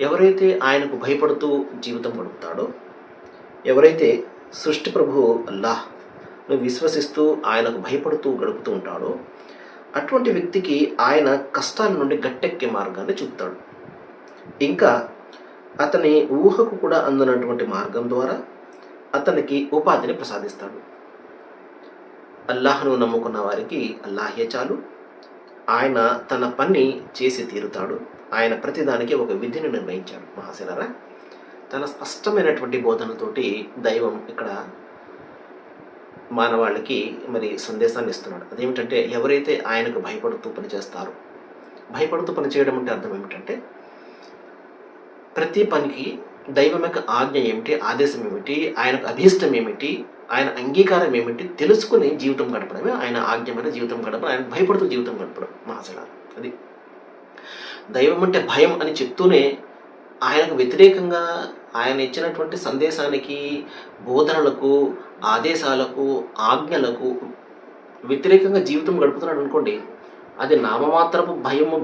ఎవరైతే ఆయనకు భయపడుతూ జీవితం గడుపుతాడో, ఎవరైతే సృష్టి ప్రభువు అల్లాహ్ను విశ్వసిస్తూ ఆయనకు భయపడుతూ గడుపుతూ ఉంటాడో, అటువంటి వ్యక్తికి ఆయన కష్టాల నుండి గట్టెక్కే మార్గాన్ని చూపుతాడు. ఇంకా అతని ఊహకు కూడా అందనటువంటి మార్గం ద్వారా అతనికి ఉపాధిని ప్రసాదిస్తాడు. అల్లాహ్ను నమ్ముకున్న వారికి అల్లాహే చాలు. ఆయన తన పని చేసి తీరుతాడు. ఆయన ప్రతిదానికి ఒక విధిని నిర్ణయించాడు. మహాశిలారా, తన స్పష్టమైనటువంటి బోధనతోటి దైవం ఇక్కడ మానవాళికి సందేశాన్ని ఇస్తున్నాడు. అదేమిటంటే, ఎవరైతే ఆయనకు భయపడుతూ పనిచేస్తారో, భయపడుతూ పనిచేయడం అంటే అర్థం ఏమిటంటే, ప్రతి పనికి దైవం యొక్క ఆజ్ఞ ఏమిటి, ఆదేశం ఏమిటి, ఆయనకు అభీష్టం ఏమిటి, ఆయన అంగీకారం ఏమిటి తెలుసుకుని జీవితం గడపడమే ఆయన ఆజ్ఞమైన జీవితం గడపడం, ఆయన భయపడుతూ జీవితం గడపడం. మహాశిలారా, అది దైవం అంటే భయం అని చెప్తూనే ఆయనకు వ్యతిరేకంగా ఆయన ఇచ్చినటువంటి సందేశానికి, బోధనలకు, ఆదేశాలకు, ఆజ్ఞలకు వ్యతిరేకంగా జీవితం గడుపుతున్నాడు అనుకోండి, అది నామమాత్రపు భయము,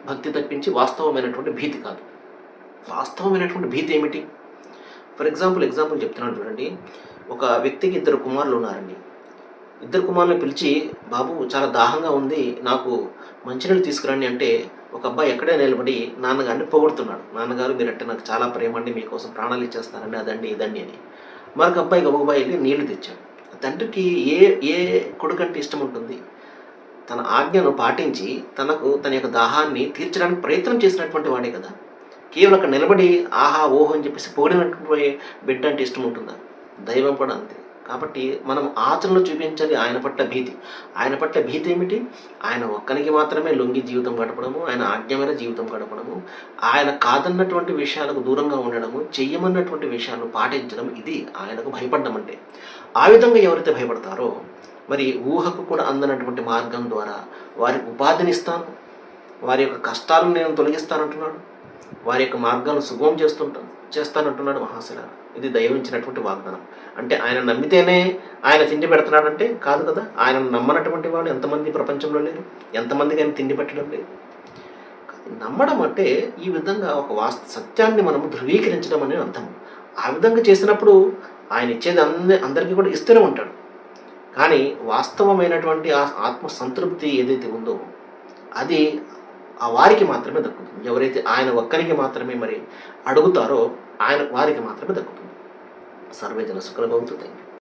భక్తి తప్పించి వాస్తవమైనటువంటి భీతి కాదు. వాస్తవమైనటువంటి భీతి ఏమిటి? ఫర్ ఎగ్జాంపుల్ చెప్తున్నాను చూడండి. ఒక వ్యక్తికి 2 కుమారులు ఉన్నారండి. 2 కుమారులను పిలిచి, బాబు చాలా దాహంగా ఉంది, నాకు మంచినీళ్ళు తీసుకురండి అంటే, ఒక అబ్బాయి ఎక్కడే నిలబడి నాన్నగారిని పొగుడుతున్నాడు. నాన్నగారు మీరంటే నాకు చాలా ప్రేమ అండి, మీకోసం ప్రాణాలు ఇచ్చేస్తానండి, అదండి ఇదండి అని. మరొక అబ్బాయి గబగబా వెళ్ళి నీళ్లు తెచ్చాడు. తండ్రికి ఏ కొడుకంటే ఇష్టం ఉంటుంది? తన ఆజ్ఞను పాటించి తన యొక్క దాహాన్ని తీర్చడానికి ప్రయత్నం చేసినటువంటి వాడే కదా. కేవలం అక్కడ నిలబడి ఆహా ఓహో అని చెప్పేసి పొగిడినటువంటి బిడ్డ అంటే ఇష్టం ఉంటుందా? దైవం కూడా అంతే. కాబట్టి మనం ఆచరణలో చూపించాలి ఆయన పట్ల భీతి. ఆయన పట్ల భీతి ఏమిటి? ఆయన ఒక్కనికి మాత్రమే లొంగి జీవితం గడపడము, ఆయన ఆజ్ఞమైన జీవితం గడపడము, ఆయన కాదన్నటువంటి విషయాలకు దూరంగా ఉండడము, చెయ్యమన్నటువంటి విషయాలను పాటించడం, ఇది ఆయనకు భయపడడం అంటే. ఆ విధంగా ఎవరైతే భయపడతారో, ఊహకు కూడా అందనటువంటి మార్గం ద్వారా వారికి ఉపాధినిస్తాను, వారి యొక్క కష్టాలను నేను తొలగిస్తానంటున్నాడు, వారి యొక్క మార్గాలను సుగమం చేస్తానంటున్నాడు. మహాశిలారా, ఇది దైవించినటువంటి వాగ్దానం. అంటే ఆయన నమ్మితేనే ఆయన తిండి పెడుతున్నాడంటే కాదు కదా. ఆయన నమ్మనటువంటి వాడు ఎంతమంది ప్రపంచంలో లేరు, ఎంతమందికి ఆయన తిండి పెట్టడం లేదు. నమ్మడం అంటే ఈ విధంగా ఒక సత్యాన్ని మనము ధృవీకరించడం అనే అర్థం. ఆ విధంగా చేసినప్పుడు ఆయన ఇచ్చేది అందరికీ కూడా ఇస్తూనే ఉంటాడు. కానీ వాస్తవమైనటువంటి ఆ ఆత్మ సంతృప్తి ఏదైతే ఉందో అది ఆ వారికి మాత్రమే దక్కుతుంది. ఎవరైతే ఆయన ఒక్కరికి మాత్రమే అడుగుతారో వారికి మాత్రమే దక్కుతుంది. సర్వే జన సుఖభవంతు. థాంక్యూ.